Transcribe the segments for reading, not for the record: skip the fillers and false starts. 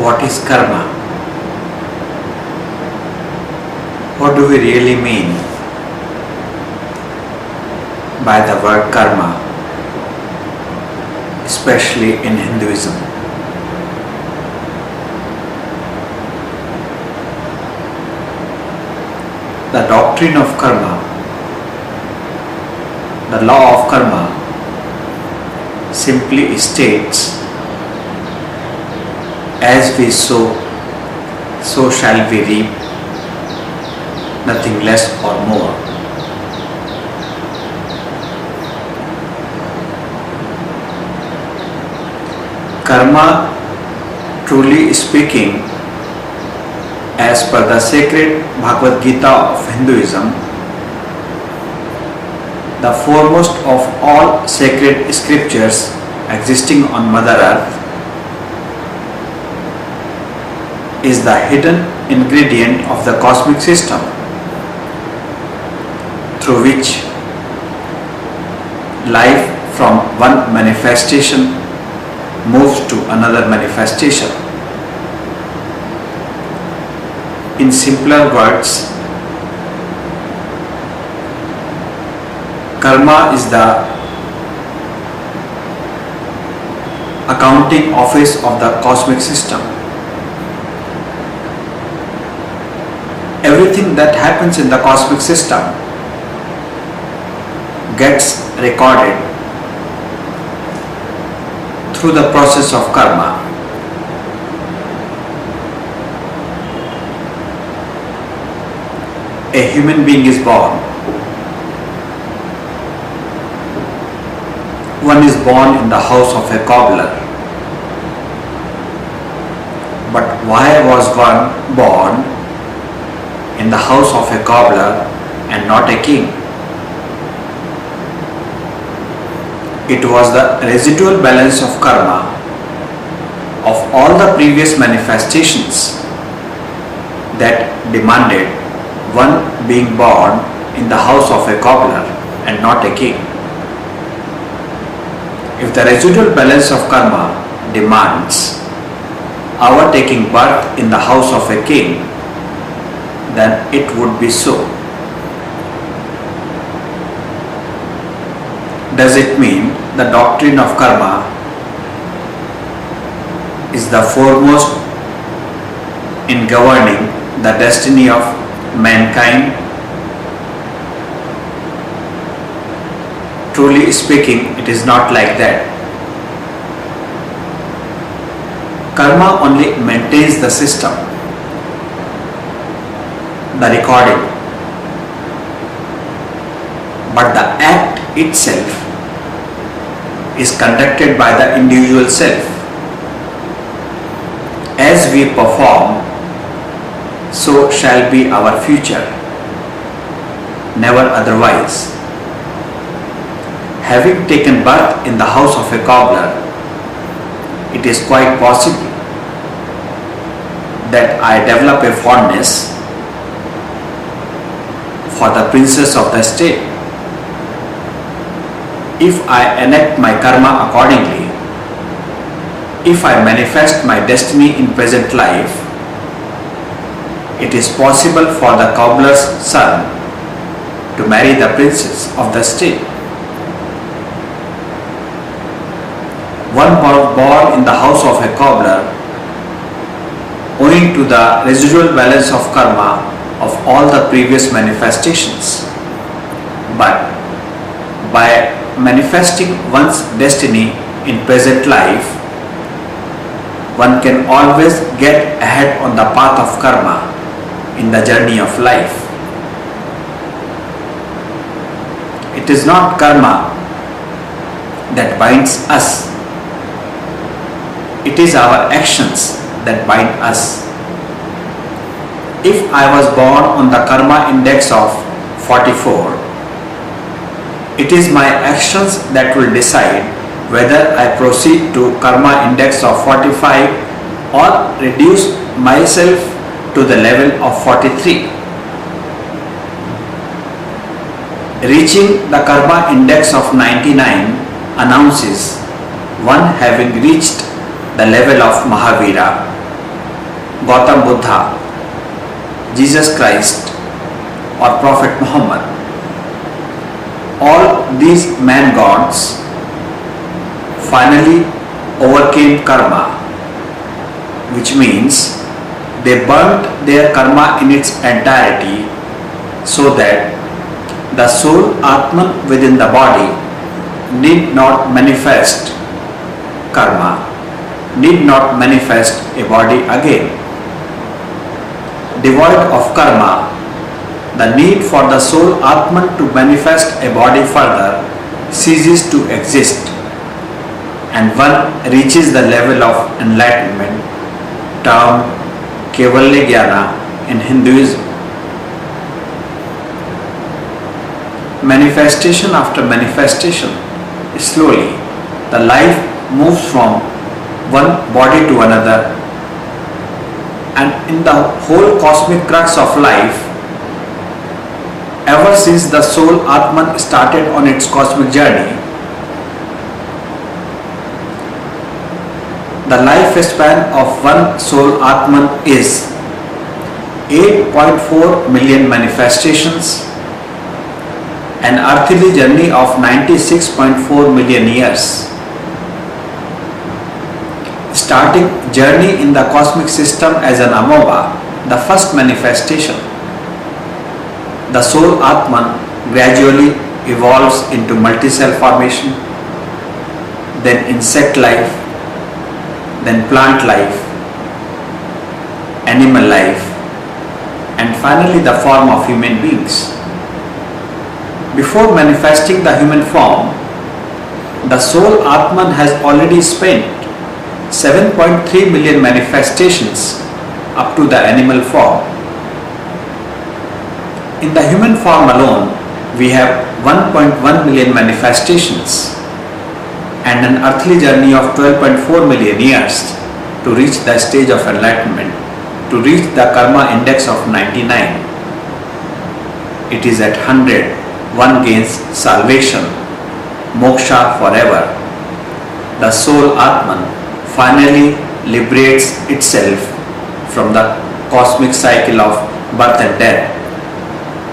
What is karma? What do we really mean by the word karma, especially in Hinduism? The doctrine of karma, the law of karma, simply states, as we sow, so shall we reap, nothing less or more. Karma, truly speaking, as per the sacred Bhagavad Gita of Hinduism, the foremost of all sacred scriptures existing on Mother Earth, is the hidden ingredient of the cosmic system through which life from one manifestation moves to another manifestation. In simpler words, karma is the accounting office of the cosmic system. Everything that happens in the cosmic system gets recorded through the process of karma. A human being is born. One is born in the house of a cobbler. But why was one born in the house of a cobbler and not a king? It was the residual balance of karma of all the previous manifestations that demanded one being born in the house of a cobbler and not a king. If the residual balance of karma demands our taking birth in the house of a king, then it would be so. Does it mean the doctrine of karma is the foremost in governing the destiny of mankind? Truly speaking, it is not like that. Karma only maintains the system, the recording, but the act itself is conducted by the individual self. As we perform, so shall be our future, never otherwise. Having taken birth in the house of a cobbler, it is quite possible that I develop a fondness for the princess of the state. If I enact my karma accordingly, if I manifest my destiny in present life, it is possible for the cobbler's son to marry the princess of the state. One born in the house of a cobbler, owing to the residual balance of karma of all the previous manifestations, but by manifesting one's destiny in present life, one can always get ahead on the path of karma in the journey of life. It is not karma that binds us. It is our actions that bind us. If I was born on the karma index of 44, it is my actions that will decide whether I proceed to karma index of 45 or reduce myself to the level of 43. Reaching the karma index of 99 announces one having reached the level of Mahavira, Gautam Buddha, Jesus Christ, or Prophet Muhammad. All these man gods finally overcame karma, which means they burnt their karma in its entirety so that the soul Atman within the body need not manifest karma, need not manifest a body again. Devoid of karma, the need for the soul Atman to manifest a body further ceases to exist, and one reaches the level of enlightenment termed Kaivalya Jnana in Hinduism. Manifestation after manifestation, slowly the life moves from one body to another, and in the whole cosmic crux of life, ever since the soul Atman started on its cosmic journey, the lifespan of one soul Atman is 8.4 million manifestations, an earthly journey of 96.4 million years. Starting journey in the cosmic system as an amoeba, the first manifestation, the soul Atman gradually evolves into multi-cell formation, then insect life, then plant life, animal life, and finally the form of human beings. Before manifesting the human form, the soul Atman has already spent 7.3 million manifestations up to the animal form. In the human form alone, we have 1.1 million manifestations and an earthly journey of 12.4 million years to reach the stage of enlightenment, to reach the karma index of 99. It is at 100 one gains salvation, moksha forever. The soul Atman finally liberates itself from the cosmic cycle of birth and death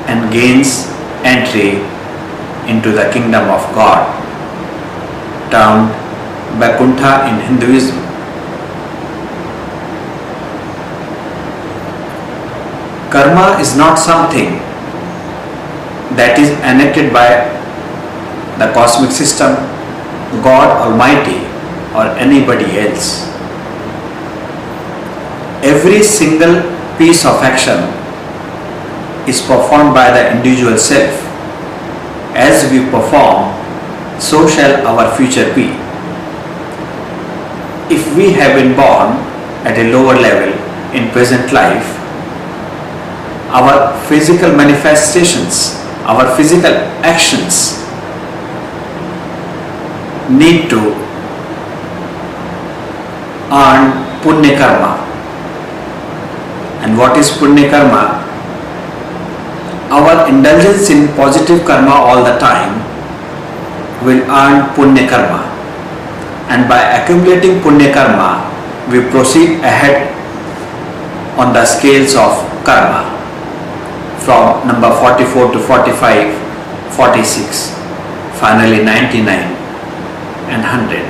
and gains entry into the kingdom of God, termed Vaikuntha in Hinduism. Karma is not something that is enacted by the cosmic system, God Almighty, or anybody else. Every single piece of action is performed by the individual self. As we perform, so shall our future be. If we have been born at a lower level in present life, our physical manifestations, our physical actions need to earn punya karma. And what is punya karma? Our indulgence in positive karma all the time will earn punya karma, and by accumulating punya karma, we proceed ahead on the scales of karma from number 44 to 45, 46, finally 99 and 100.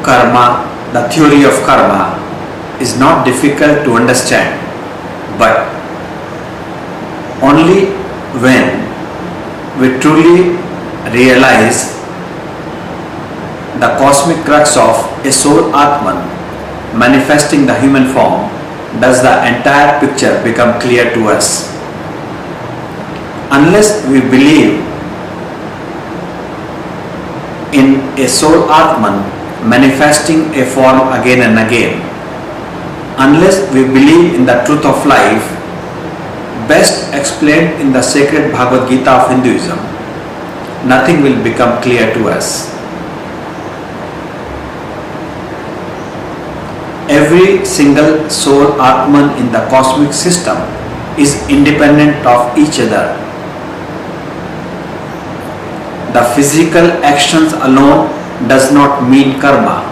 Karma, the theory of karma, is not difficult to understand, but only when we truly realize the cosmic crux of a soul Atman manifesting the human form does the entire picture become clear to us. Unless we believe in a soul Atman manifesting a form again and again, unless we believe in the truth of life best explained in the sacred Bhagavad Gita of Hinduism, nothing will become clear to us. Every single soul Atman in the cosmic system is independent of each other. The physical actions alone does not mean karma.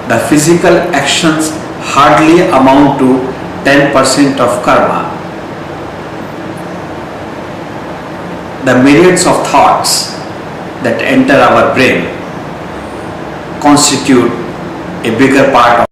The physical actions hardly amount to 10% of karma. The myriads of thoughts that enter our brain constitute a bigger part of